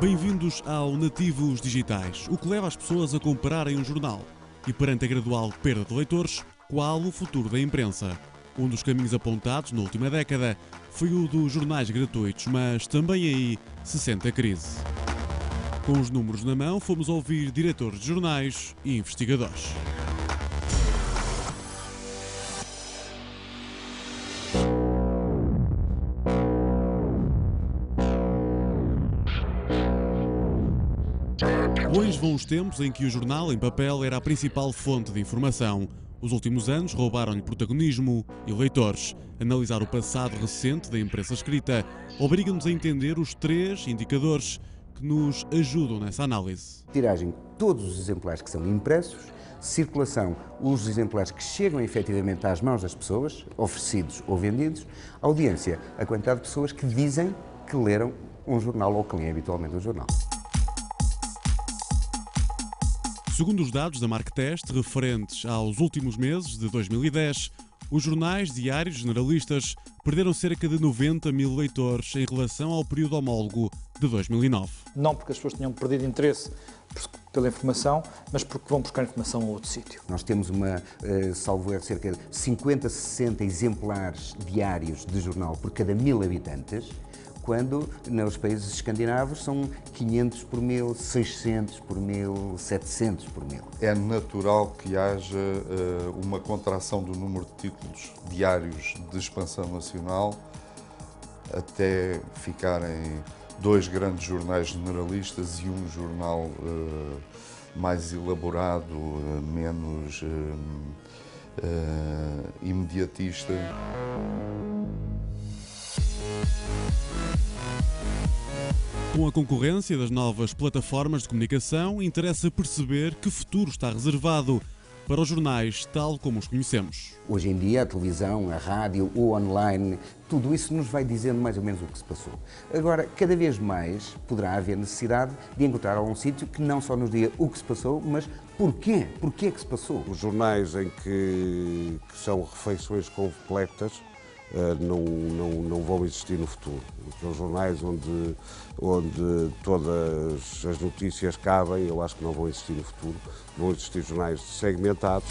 Bem-vindos ao Nativos Digitais, o que leva as pessoas a comprarem um jornal. E perante a gradual perda de leitores, qual o futuro da imprensa? Um dos caminhos apontados na última década foi o dos jornais gratuitos, mas também aí se sente a crise. Com os números na mão, fomos ouvir diretores de jornais e investigadores. Longe vão os tempos em que o jornal em papel era a principal fonte de informação. Os últimos anos roubaram-lhe protagonismo e leitores. Analisar o passado recente da imprensa escrita obriga-nos a entender os 3 indicadores que nos ajudam nessa análise. Tiragem, todos os exemplares que são impressos, circulação, os exemplares que chegam efetivamente às mãos das pessoas, oferecidos ou vendidos, audiência, a quantidade de pessoas que dizem que leram um jornal ou que leem habitualmente um jornal. Segundo os dados da Marktest, referentes aos últimos meses de 2010, os jornais diários generalistas perderam cerca de 90 mil leitores em relação ao período homólogo de 2009. Não porque as pessoas tenham perdido interesse pela informação, mas porque vão buscar informação a outro sítio. Nós temos salvo erro, cerca de 50, 60 exemplares diários de jornal por cada 1000 habitantes, quando nos países escandinavos são 500 por 1000, 600 por 1000, 700 por 1000. É natural que haja uma contração do número de títulos diários de expansão nacional até ficarem 2 grandes jornais generalistas e um jornal mais elaborado, menos imediatista. Com a concorrência das novas plataformas de comunicação, interessa perceber que futuro está reservado para os jornais tal como os conhecemos. Hoje em dia, a televisão, a rádio, o online, tudo isso nos vai dizendo mais ou menos o que se passou. Agora, cada vez mais poderá haver necessidade de encontrar algum sítio que não só nos diga o que se passou, mas porquê? Porquê que se passou? Os jornais em que são refeições completas não vão existir no futuro. Aqueles jornais onde todas as notícias cabem, eu acho que não vão existir no futuro. Vão existir jornais segmentados.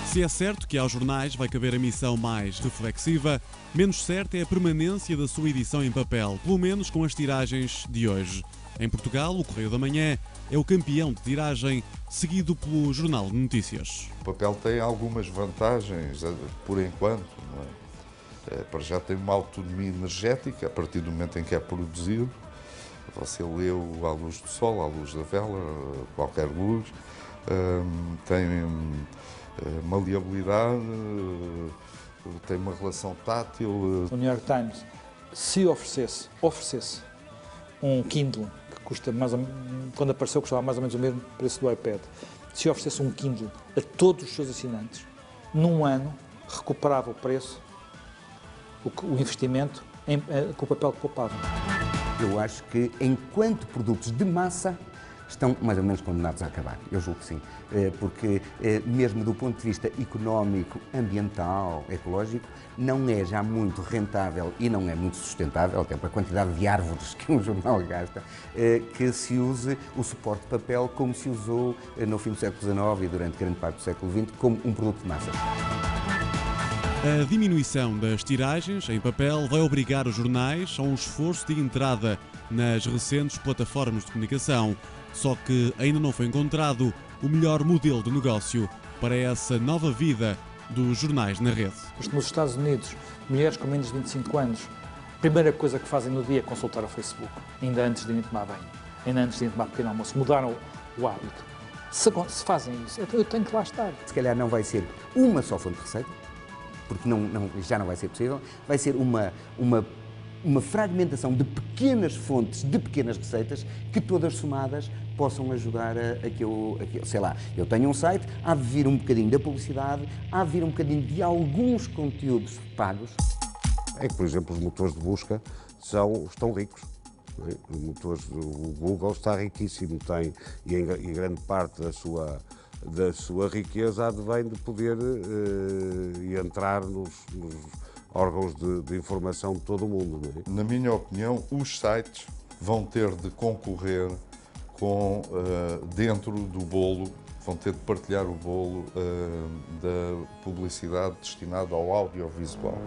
Se é certo que aos jornais vai caber a missão mais reflexiva, menos certa é a permanência da sua edição em papel, pelo menos com as tiragens de hoje. Em Portugal, o Correio da Manhã é o campeão de tiragem, seguido pelo Jornal de Notícias. O papel tem algumas vantagens, por enquanto, não é? Para já tem uma autonomia energética, a partir do momento em que é produzido. Você lê-o à luz do sol, à luz da vela, qualquer luz. Tem maleabilidade, tem uma relação tátil. O New York Times, se oferecesse um Kindle, que custa mais ou menos, quando apareceu custava mais ou menos o mesmo preço do iPad, se oferecesse um Kindle a todos os seus assinantes, num ano recuperava o preço, o investimento com o papel que poupavam. Eu acho que, enquanto produtos de massa, estão mais ou menos condenados a acabar. Eu julgo que sim, porque mesmo do ponto de vista económico, ambiental, ecológico, não é já muito rentável e não é muito sustentável, até pela quantidade de árvores que um jornal gasta, que se use o suporte de papel como se usou no fim do século XIX e durante grande parte do século XX, como um produto de massa. A diminuição das tiragens em papel vai obrigar os jornais a um esforço de entrada nas recentes plataformas de comunicação, só que ainda não foi encontrado o melhor modelo de negócio para essa nova vida dos jornais na rede. Nos Estados Unidos, mulheres com menos de 25 anos, a primeira coisa que fazem no dia é consultar o Facebook, ainda antes de irem tomar banho, ainda antes de irem tomar pequeno almoço. Mudaram o hábito. Se fazem isso, eu tenho que lá estar. Se calhar não vai ser uma só fonte de receita, porque já não vai ser possível, vai ser uma fragmentação de pequenas fontes, de pequenas receitas, que todas somadas possam ajudar a que eu, sei lá, eu tenho um site, há de vir um bocadinho da publicidade, há de vir um bocadinho de alguns conteúdos pagos. É que, por exemplo, os motores de busca estão ricos. Não é? O Google está riquíssimo, e grande parte da sua riqueza advém de poder entrar nos órgãos de informação de todo o mundo. Não é? Na minha opinião, os sites vão ter de concorrer com, dentro do bolo, vão ter de partilhar o bolo da publicidade destinada ao audiovisual.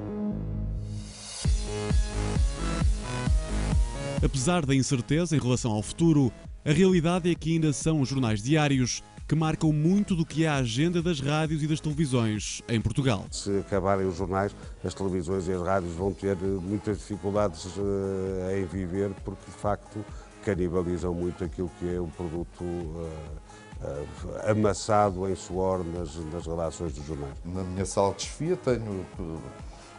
Apesar da incerteza em relação ao futuro, a realidade é que ainda são os jornais diários que marcam muito do que é a agenda das rádios e das televisões em Portugal. Se acabarem os jornais, as televisões e as rádios vão ter muitas dificuldades em viver, porque de facto canibalizam muito aquilo que é um produto amassado em suor nas redações dos jornais. Na minha sala de desfia tenho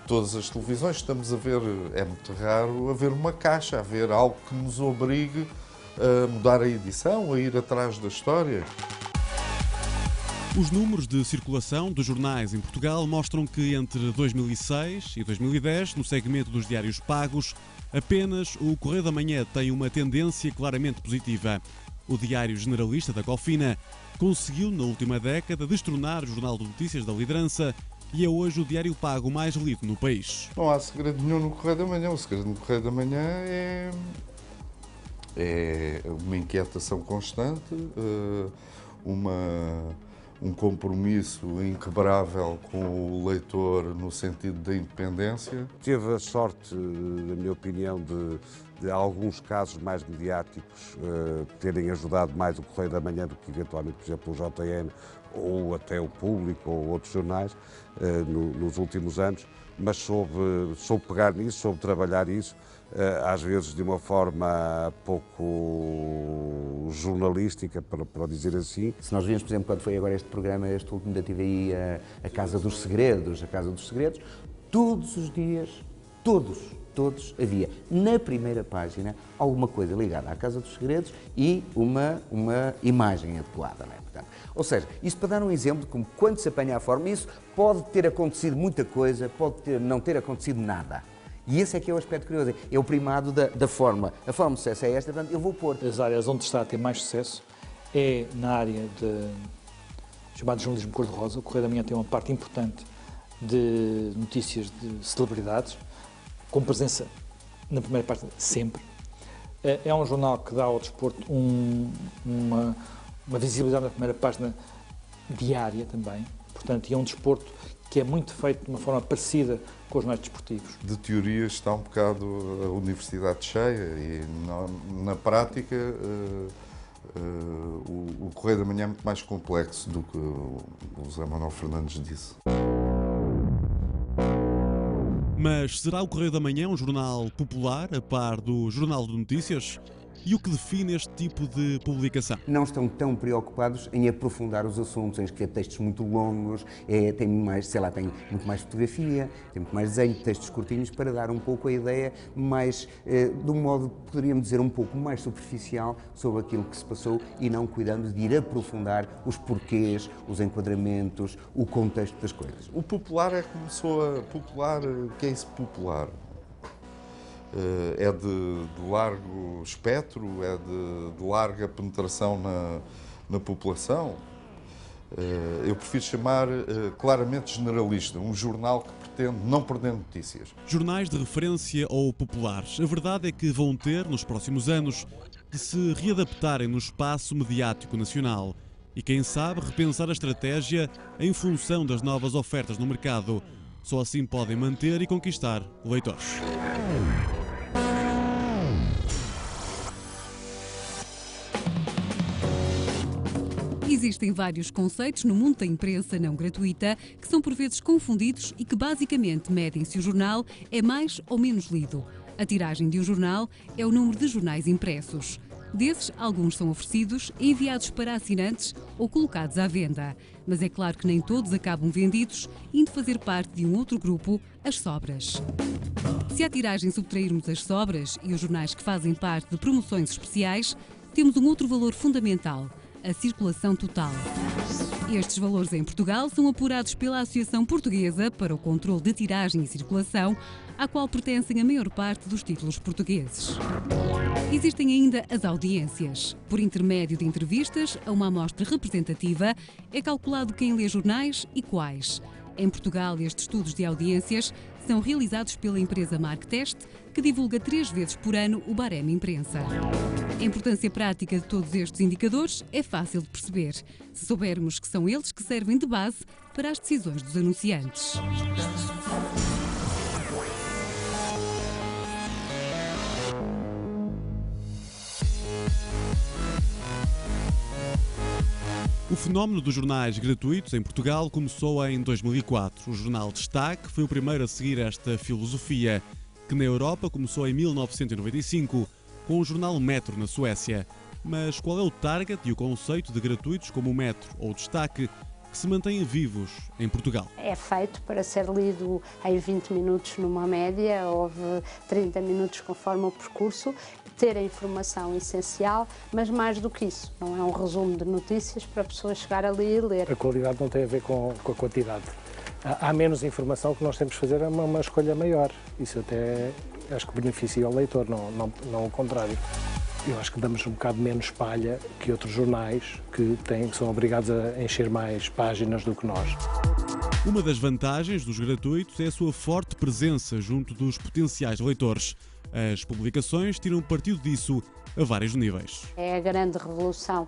todas as televisões, estamos a ver, é muito raro haver uma caixa, haver algo que nos obrigue a mudar a edição, a ir atrás da história. Os números de circulação dos jornais em Portugal mostram que entre 2006 e 2010, no segmento dos diários pagos, apenas o Correio da Manhã tem uma tendência claramente positiva. O Diário Generalista da Cofina conseguiu, na última década, destronar o Jornal de Notícias da liderança e é hoje o diário pago mais lido no país. Não há segredo nenhum no Correio da Manhã. O segredo no Correio da Manhã é uma inquietação constante, um compromisso inquebrável com o leitor no sentido da independência. Teve a sorte, na minha opinião, de alguns casos mais mediáticos terem ajudado mais o Correio da Manhã do que eventualmente, por exemplo, o JN ou até o Público ou outros jornais nos últimos anos, mas soube pegar nisso, soube trabalhar isso, às vezes de uma forma pouco jornalística, para dizer assim. Se nós vimos, por exemplo, quando foi agora este programa, este último da TVI, a Casa dos Segredos, todos os dias, todos havia na primeira página alguma coisa ligada à Casa dos Segredos e uma imagem adequada, não é? Portanto, ou seja, isto para dar um exemplo de como quando se apanha a forma, isso pode ter acontecido muita coisa, não ter acontecido nada. E esse é que é o aspecto curioso, é o primado da forma. A forma de sucesso é esta, portanto, eu vou pôr. As áreas onde está a ter mais sucesso é na área chamado jornalismo cor-de-rosa. O Correio da Manhã tem uma parte importante de notícias de celebridades, com presença na primeira página sempre. É um jornal que dá ao desporto uma visibilidade na primeira página diária também, portanto, e é um desporto que é muito feito de uma forma parecida com os jornais desportivos. De teoria está um bocado a universidade cheia e na prática o Correio da Manhã é muito mais complexo do que o José Manuel Fernandes disse. Mas será o Correio da Manhã um jornal popular, a par do Jornal de Notícias? E o que define este tipo de publicação? Não estão tão preocupados em aprofundar os assuntos, em escrever textos muito longos, tem muito mais fotografia, tem muito mais desenho, textos curtinhos, para dar um pouco a ideia mais, de um modo, poderíamos dizer, um pouco mais superficial sobre aquilo que se passou e não cuidando de ir aprofundar os porquês, os enquadramentos, o contexto das coisas. O popular começou a popular, que é isso popular? É de largo espectro, é de larga penetração na população. Eu prefiro chamar claramente generalista, um jornal que pretende não perder notícias. Jornais de referência ou populares, a verdade é que vão ter, nos próximos anos, de se readaptarem no espaço mediático nacional e, quem sabe, repensar a estratégia em função das novas ofertas no mercado. Só assim podem manter e conquistar leitores. Existem vários conceitos no mundo da imprensa não gratuita que são por vezes confundidos e que basicamente medem se o jornal é mais ou menos lido. A tiragem de um jornal é o número de jornais impressos. Desses, alguns são oferecidos, enviados para assinantes ou colocados à venda. Mas é claro que nem todos acabam vendidos, indo fazer parte de um outro grupo, as sobras. Se à tiragem subtrairmos as sobras e os jornais que fazem parte de promoções especiais, temos um outro valor fundamental: a circulação total. Estes valores em Portugal são apurados pela Associação Portuguesa para o Controlo de Tiragem e Circulação, à qual pertencem a maior parte dos títulos portugueses. Existem ainda as audiências. Por intermédio de entrevistas a uma amostra representativa, é calculado quem lê jornais e quais. Em Portugal, estes estudos de audiências são realizados pela empresa Marktest, que divulga 3 vezes por ano o Barème Imprensa. A importância prática de todos estes indicadores é fácil de perceber, se soubermos que são eles que servem de base para as decisões dos anunciantes. O fenómeno dos jornais gratuitos em Portugal começou em 2004. O jornal Destaque foi o primeiro a seguir esta filosofia, que na Europa começou em 1995, com o jornal Metro na Suécia. Mas qual é o target e o conceito de gratuitos como o Metro ou o Destaque que se mantêm vivos em Portugal? É feito para ser lido em 20 minutos numa média, houve 30 minutos conforme o percurso, ter a informação essencial, mas mais do que isso, não é um resumo de notícias para a pessoa chegar ali e ler. A qualidade não tem a ver com a quantidade. Há menos informação, o que nós temos de fazer é uma escolha maior. Isso até acho que beneficia o leitor, não o contrário. Eu acho que damos um bocado menos palha que outros jornais que são obrigados a encher mais páginas do que nós. Uma das vantagens dos gratuitos é a sua forte presença junto dos potenciais leitores. As publicações tiram partido disso a vários níveis. É a grande revolução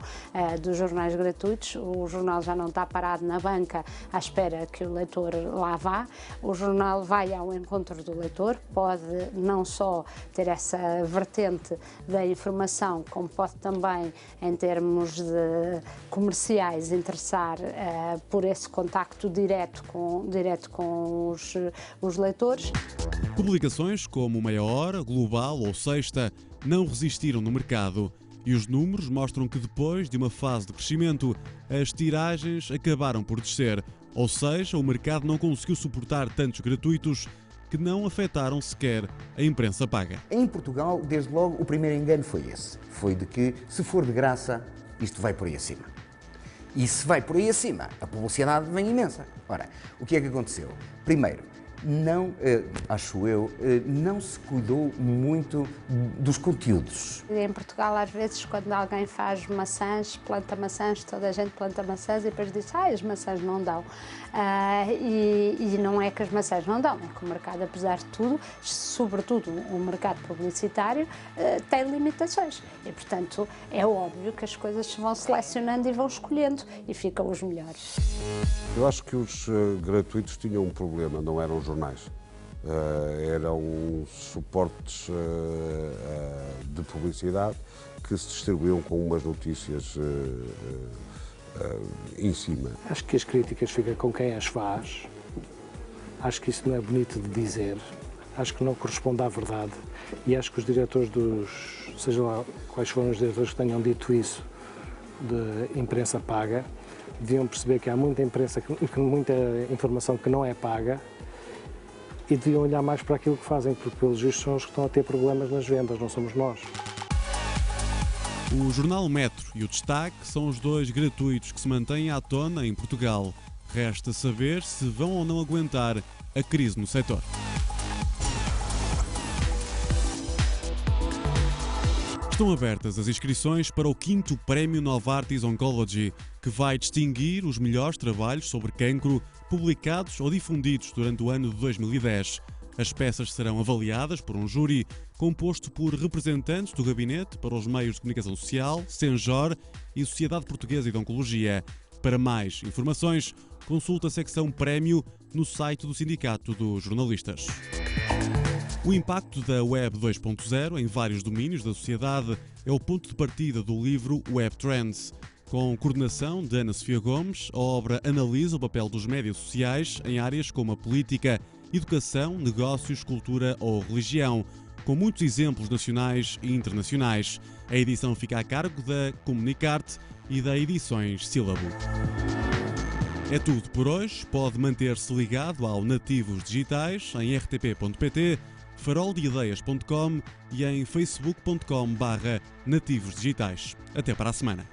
dos jornais gratuitos. O jornal já não está parado na banca à espera que o leitor lá vá. O jornal vai ao encontro do leitor, pode não só ter essa vertente da informação, como pode também, em termos de comerciais, interessar por esse contacto direto com os leitores. Publicações como Meia Hora, Global ou Sexta não resistiram no mercado e os números mostram que depois de uma fase de crescimento, as tiragens acabaram por descer, ou seja, o mercado não conseguiu suportar tantos gratuitos que não afetaram sequer a imprensa paga. Em Portugal, desde logo, o primeiro engano foi esse. Foi de que, se for de graça, isto vai por aí acima. E se vai por aí acima, a publicidade vem imensa. Ora, o que é que aconteceu? Primeiro, acho eu, não se cuidou muito dos conteúdos. Em Portugal, às vezes, quando alguém faz maçãs, planta maçãs, toda a gente planta maçãs e depois diz, as maçãs não dão. E não é que as maçãs não dão, é que o mercado, apesar de tudo, sobretudo o mercado publicitário, tem limitações. E, portanto, é óbvio que as coisas se vão selecionando e vão escolhendo e ficam os melhores. Eu acho que os gratuitos tinham um problema, não eram jornais. Eram suportes de publicidade que se distribuíam com umas notícias em cima. Acho que as críticas ficam com quem as faz. Acho que isso não é bonito de dizer. Acho que não corresponde à verdade. E acho que os diretores seja lá quais foram os diretores que tenham dito isso, de imprensa paga, deviam perceber que há muita imprensa, muita informação que não é paga e deviam olhar mais para aquilo que fazem, porque pelos vistos são os que estão a ter problemas nas vendas, não somos nós. O jornal Metro e o Destaque são os dois gratuitos que se mantêm à tona em Portugal. Resta saber se vão ou não aguentar a crise no setor. Estão abertas as inscrições para o 5º Prémio Novartis Oncology, que vai distinguir os melhores trabalhos sobre cancro publicados ou difundidos durante o ano de 2010. As peças serão avaliadas por um júri composto por representantes do Gabinete para os Meios de Comunicação Social, Senjor e Sociedade Portuguesa de Oncologia. Para mais informações, consulte a secção Prémio no site do Sindicato dos Jornalistas. O impacto da Web 2.0 em vários domínios da sociedade é o ponto de partida do livro Web Trends. Com coordenação de Ana Sofia Gomes, a obra analisa o papel dos médias sociais em áreas como a política, educação, negócios, cultura ou religião, com muitos exemplos nacionais e internacionais. A edição fica a cargo da Comunicarte e da Edições Sílabo. É tudo por hoje. Pode manter-se ligado ao Nativos Digitais em rtp.pt, faroldeideias.com e em facebook.com/nativosdigitais. Até para a semana.